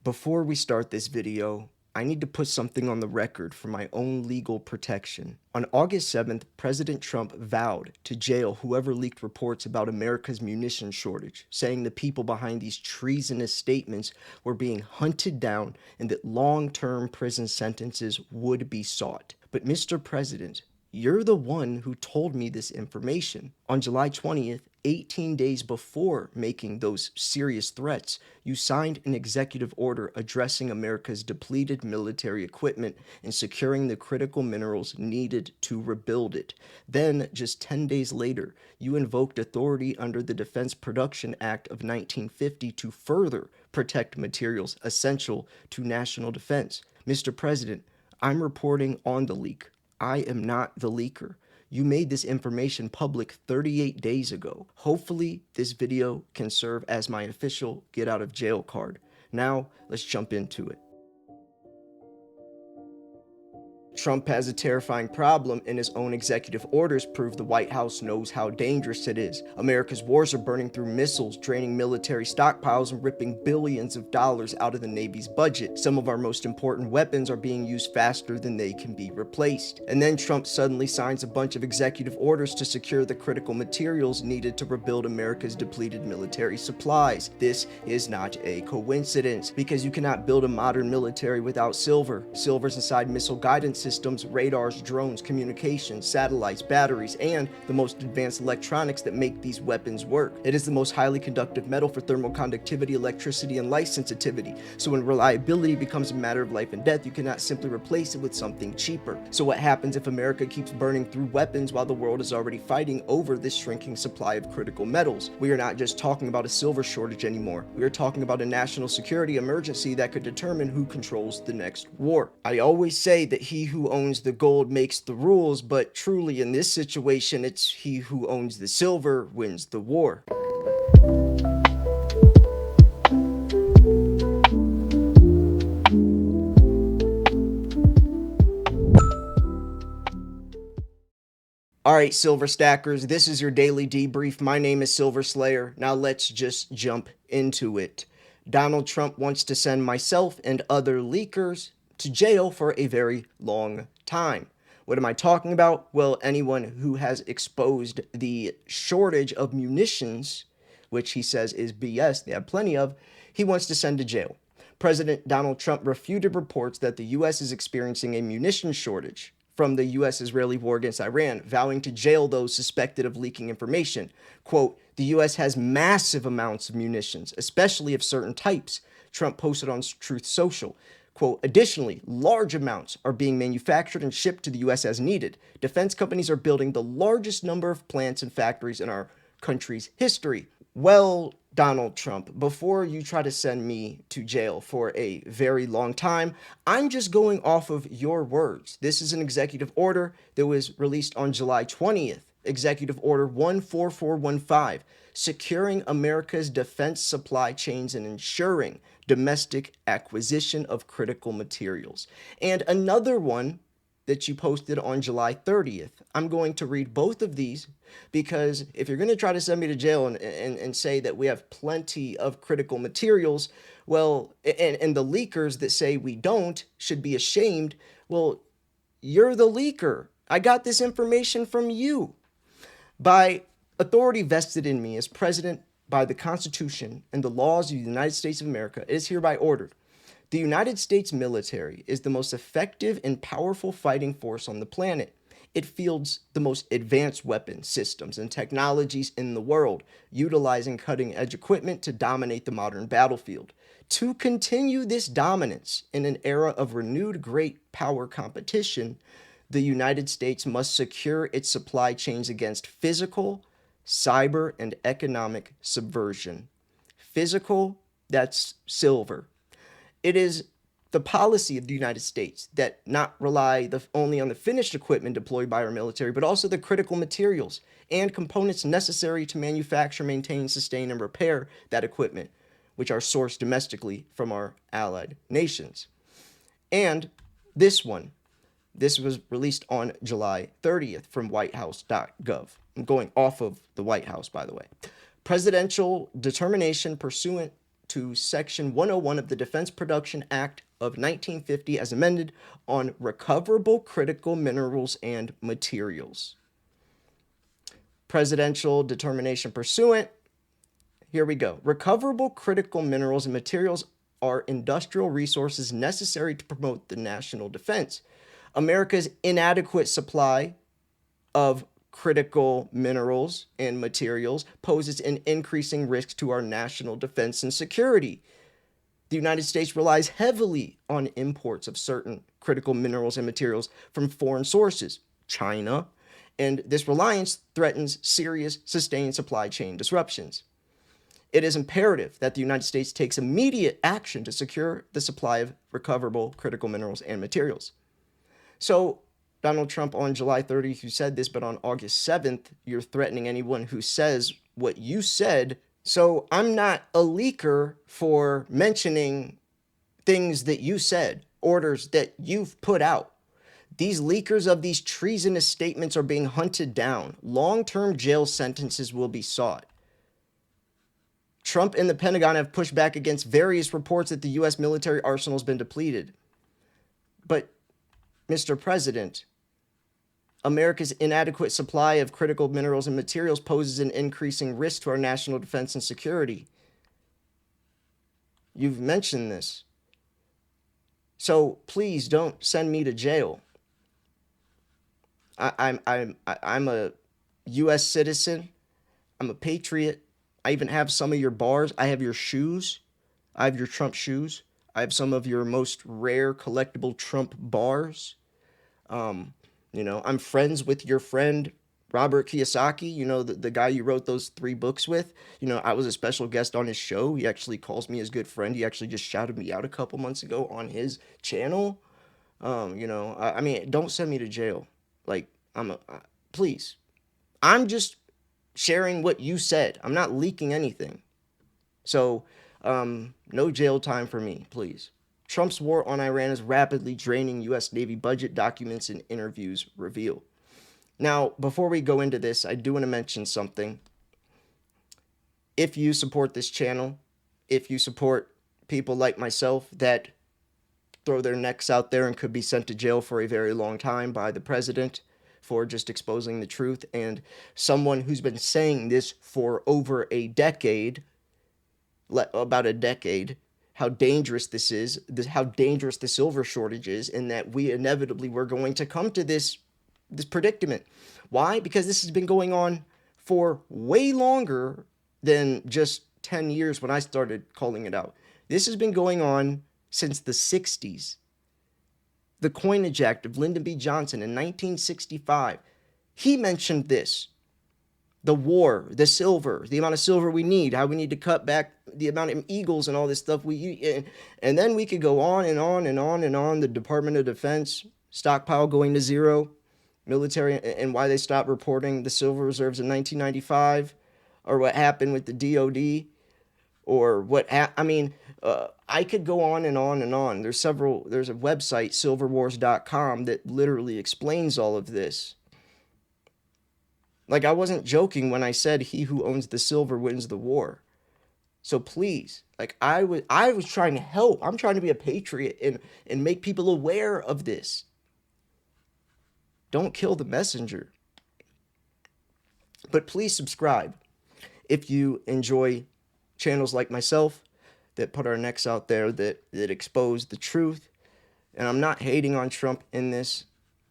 Before we start this video, I need to put something on the record for my own legal protection. On August 7th, President Trump vowed to jail whoever leaked reports about America's munitions shortage, saying the people behind these treasonous statements were being hunted down and that long-term prison sentences would be sought. But Mr. President, you're the one who told me this information. On July 20th, 18 days before making those serious threats, you signed an executive order addressing America's depleted military equipment and securing the critical minerals needed to rebuild it. Then, just 10 days later, you invoked authority under the Defense Production Act of 1950 to further protect materials essential to national defense. Mr. President, I'm reporting on the leak. I am not the leaker. You made this information public 38 days ago. Hopefully, this video can serve as my official get out of jail card. Now, let's jump into it. Trump has a terrifying problem, and his own executive orders prove the White House knows how dangerous it is. America's wars are burning through missiles, draining military stockpiles, and ripping billions of dollars out of the Navy's budget. Some of our most important weapons are being used faster than they can be replaced. And then Trump suddenly signs a bunch of executive orders to secure the critical materials needed to rebuild America's depleted military supplies. This is not a coincidence, because you cannot build a modern military without silver. Silver's inside missile guidance systems, radars, drones, communications, satellites, batteries, and the most advanced electronics that make these weapons work. It is the most highly conductive metal for thermal conductivity, electricity, and light sensitivity. So when reliability becomes a matter of life and death, you cannot simply replace it with something cheaper. So what happens if America keeps burning through weapons while the world is already fighting over this shrinking supply of critical metals? We are not just talking about a silver shortage anymore. We are talking about a national security emergency that could determine who controls the next war. I always say that he who owns the gold makes the rules, but truly in this situation, it's he who owns the silver wins the war. Alright, Silver Stackers, this is your daily debrief. My name is Silver Slayer. Now let's just jump into it. Donald Trump wants to send myself and other leakers to jail for a very long time. What am I talking about? Well, anyone who has exposed the shortage of munitions, which he says is BS, they have plenty of, he wants to send to jail. President Donald Trump refuted reports that the U.S. is experiencing a munitions shortage from the U.S.-Israeli war against Iran, vowing to jail those suspected of leaking information. Quote, the U.S. has massive amounts of munitions, especially of certain types, Trump posted on Truth Social. Quote, additionally, large amounts are being manufactured and shipped to the U.S. as needed. Defense companies are building the largest number of plants and factories in our country's history. Well, Donald Trump, before you try to send me to jail for a very long time, I'm just going off of your words. This is an executive order that was released on July 20th. Executive Order 14415, securing America's defense supply chains and ensuring domestic acquisition of critical materials. And another one that you posted on July 30th. I'm going to read both of these because if you're going to try to send me to jail and say that we have plenty of critical materials, well, and the leakers that say we don't should be ashamed, well, you're the leaker. I got this information from you. By authority vested in me as president by the Constitution and the laws of the United States of America, it is hereby ordered. The United States military is the most effective and powerful fighting force on the planet. It fields the most advanced weapon systems and technologies in the world, utilizing cutting-edge equipment to dominate the modern battlefield. To continue this dominance in an era of renewed great power competition, the United States must secure its supply chains against physical, cyber, and economic subversion. Physical, that's silver. It is the policy of the United States that not rely only on the finished equipment deployed by our military, but also the critical materials and components necessary to manufacture, maintain, sustain, and repair that equipment, which are sourced domestically from our allied nations. And this was released on July 30th from whitehouse.gov. I'm going off of the White House, by the way. Presidential determination pursuant to Section 101 of the Defense Production Act of 1950 as amended on recoverable critical minerals and materials. Presidential determination pursuant. Here we go. Recoverable critical minerals and materials are industrial resources necessary to promote the national defense. America's inadequate supply of critical minerals and materials poses an increasing risk to our national defense and security. The United States relies heavily on imports of certain critical minerals and materials from foreign sources, China, and this reliance threatens serious, sustained supply chain disruptions. It is imperative that the United States takes immediate action to secure the supply of recoverable critical minerals and materials. So, Donald Trump on July 30th, you said this, but on August 7th, you're threatening anyone who says what you said. So I'm not a leaker for mentioning things that you said, orders that you've put out. These leakers of these treasonous statements are being hunted down. Long-term jail sentences will be sought. Trump and the Pentagon have pushed back against various reports that the U.S. military arsenal has been depleted. But, Mr. President, America's inadequate supply of critical minerals and materials poses an increasing risk to our national defense and security. You've mentioned this. So please don't send me to jail. I'm a U.S. citizen. I'm a patriot. I even have some of your bars. I have your shoes. I have your Trump shoes. I have some of your most rare collectible Trump bars. I'm friends with your friend, Robert Kiyosaki, the guy you wrote those 3 books with. I was a special guest on his show. He actually calls me his good friend. He actually just shouted me out a couple months ago on his channel. Don't send me to jail. Please. I'm just sharing what you said. I'm not leaking anything. So, no jail time for me, please. Trump's war on Iran is rapidly draining U.S. Navy budget, documents and interviews reveal. Now, before we go into this, I do want to mention something. If you support this channel, if you support people like myself that throw their necks out there and could be sent to jail for a very long time by the president for just exposing the truth, and someone who's been saying this for over a decade, about a decade, how dangerous this is, how dangerous the silver shortage is, and that we inevitably were going to come to this predicament. Why? Because this has been going on for way longer than just 10 years when I started calling it out. This has been going on since the 60s. The Coinage Act of Lyndon B. Johnson in 1965. He mentioned this. The war, the silver, the amount of silver we need, how we need to cut back the amount of eagles and all this stuff and then we could go on and on and on and on. The Department of Defense, stockpile going to zero, military, and why they stopped reporting the silver reserves in 1995, or what happened with the DOD, or I could go on and on and on. There's a website, silverwars.com, that literally explains all of this. I wasn't joking when I said he who owns the silver wins the war. So please, I was trying to help. I'm trying to be a patriot and make people aware of this. Don't kill the messenger. But please subscribe if you enjoy channels like myself that put our necks out there, that expose the truth. And I'm not hating on Trump in this.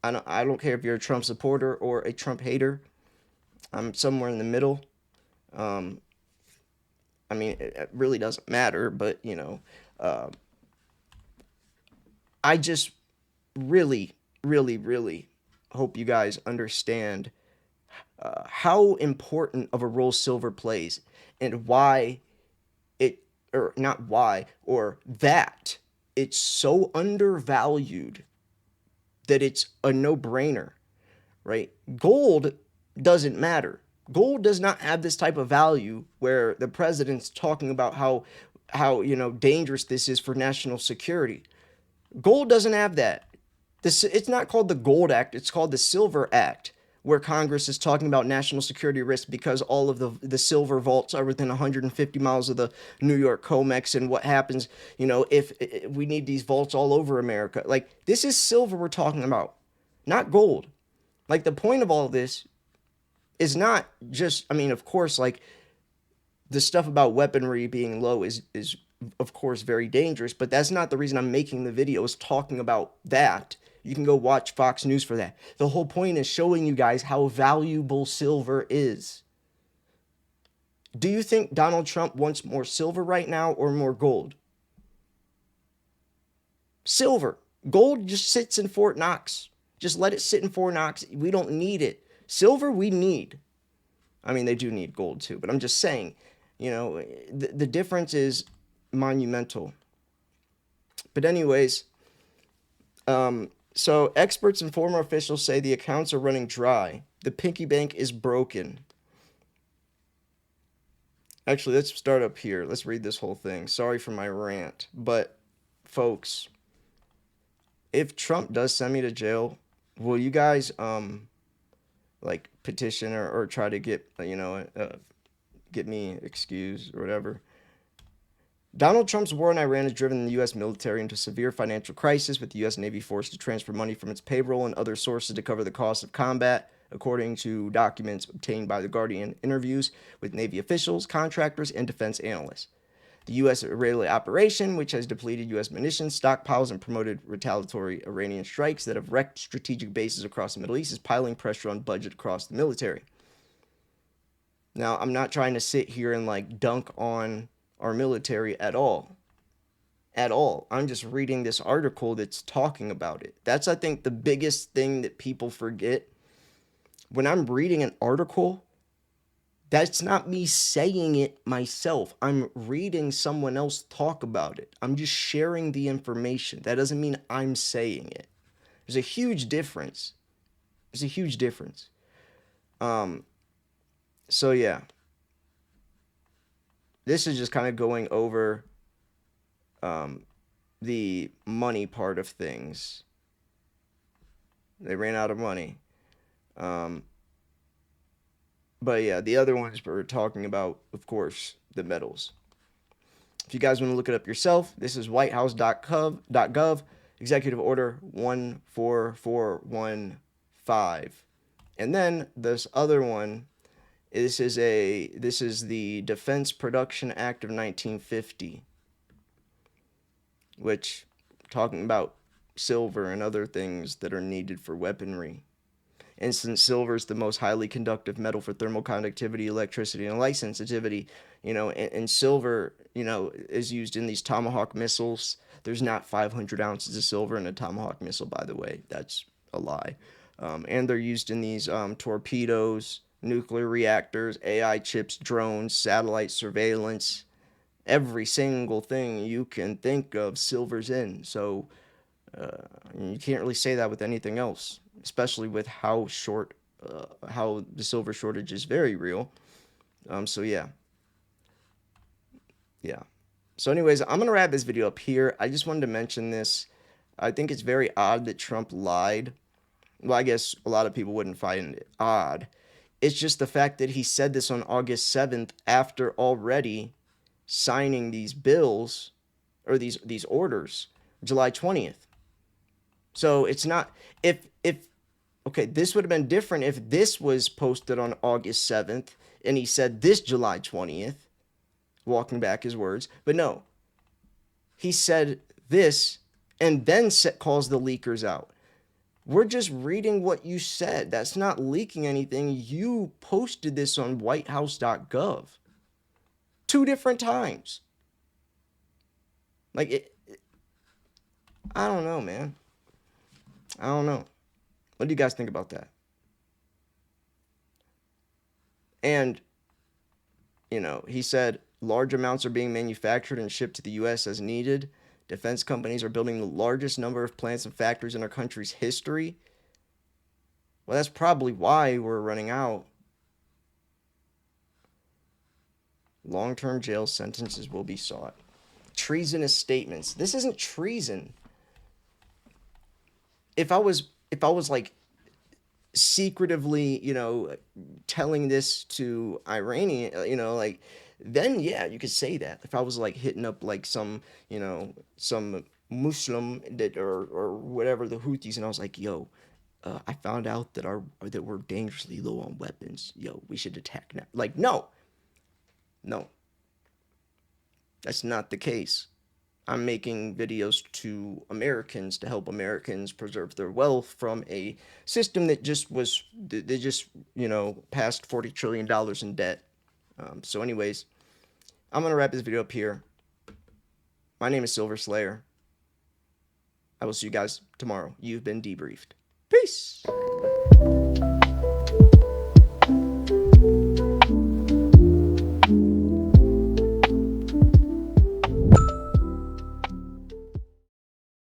I don't care if you're a Trump supporter or a Trump hater. I'm somewhere in the middle. It really doesn't matter, but, I just really, really, really hope you guys understand how important of a role silver plays, and why that it's so undervalued that it's a no-brainer, right? Gold doesn't matter. Gold does not have this type of value where the president's talking about how dangerous this is for national security. Gold doesn't have that. It's not called the Gold Act. It's called the Silver Act, where Congress is talking about national security risk because all of the silver vaults are within 150 miles of the New York COMEX, and what happens, if we need these vaults all over America. Like, this is silver we're talking about, not gold. Like, the point of all of this is not just, I mean, of course, like, the stuff about weaponry being low is of course very dangerous, but that's not the reason I'm making the videos talking about that. You can go watch Fox News for that. The whole point is showing you guys how valuable silver is. Do you think Donald Trump wants more silver right now or more gold? Silver. Gold just sits in Fort Knox. Just let it sit in Fort Knox. We don't need it. Silver, we need. I mean, they do need gold too, but I'm just saying, the difference is monumental. But anyways, so experts and former officials say the accounts are running dry. The piggy bank is broken. Actually, let's start up here. Let's read this whole thing. Sorry for my rant, but folks, if Trump does send me to jail, will you guys like petition or try to get get me excused or whatever? Donald Trump's war in Iran has driven the U.S. military into severe financial crisis, with the U.S. Navy forced to transfer money from its payroll and other sources to cover the cost of combat, according to documents obtained by The Guardian. Interviews with Navy officials, contractors, and defense analysts. The U.S.-Israeli operation, which has depleted U.S. munitions, stockpiles, and promoted retaliatory Iranian strikes that have wrecked strategic bases across the Middle East, is piling pressure on budget across the military. Now, I'm not trying to sit here and like dunk on our military at all. At all. I'm just reading this article that's talking about it. That's, I think, the biggest thing that people forget. When I'm reading an article, that's not me saying it myself. I'm reading someone else talk about it. I'm just sharing the information. That doesn't mean I'm saying it. There's a huge difference. There's a huge difference. So yeah. This is just kind of going over the money part of things. They ran out of money. But yeah, the other ones we're talking about, of course, the medals. If you guys want to look it up yourself, this is whitehouse.gov, Executive Order 14415. And then this other one, this is the Defense Production Act of 1950, which talking about silver and other things that are needed for weaponry. And since silver is the most highly conductive metal for thermal conductivity, electricity, and light sensitivity, and silver, is used in these Tomahawk missiles. There's not 500 ounces of silver in a Tomahawk missile, by the way. That's a lie. And they're used in these torpedoes, nuclear reactors, AI chips, drones, satellite surveillance. Every single thing you can think of, silver's in. So you can't really say that with anything else, especially with how the silver shortage is very real. So yeah. So anyways, I'm going to wrap this video up here. I just wanted to mention this. I think it's very odd that Trump lied. Well, I guess a lot of people wouldn't find it odd. It's just the fact that he said this on August 7th after already signing these bills or these orders July 20th. So it's not, okay, this would have been different if this was posted on August 7th and he said this July 20th, walking back his words. But no, he said this and then calls the leakers out. We're just reading what you said. That's not leaking anything. You posted this on whitehouse.gov 2 different times. Like, I don't know, man. I don't know. What do you guys think about that? And, he said large amounts are being manufactured and shipped to the U.S. as needed. Defense companies are building the largest number of plants and factories in our country's history. Well, that's probably why we're running out. Long-term jail sentences will be sought. Treasonous statements. This isn't treason. If I was like secretively, telling this to Iranian, like, then yeah, you could say that. If I was like hitting up like some Muslim that or whatever the Houthis, and I was like, yo, I found out that we're dangerously low on weapons. Yo, we should attack now. Like, no, no, that's not the case. I'm making videos to Americans to help Americans preserve their wealth from a system that just was they just passed $40 trillion in debt. So, anyways, I'm gonna wrap this video up here. My name is Silver Slayer. I will see you guys tomorrow. You've been debriefed. Peace.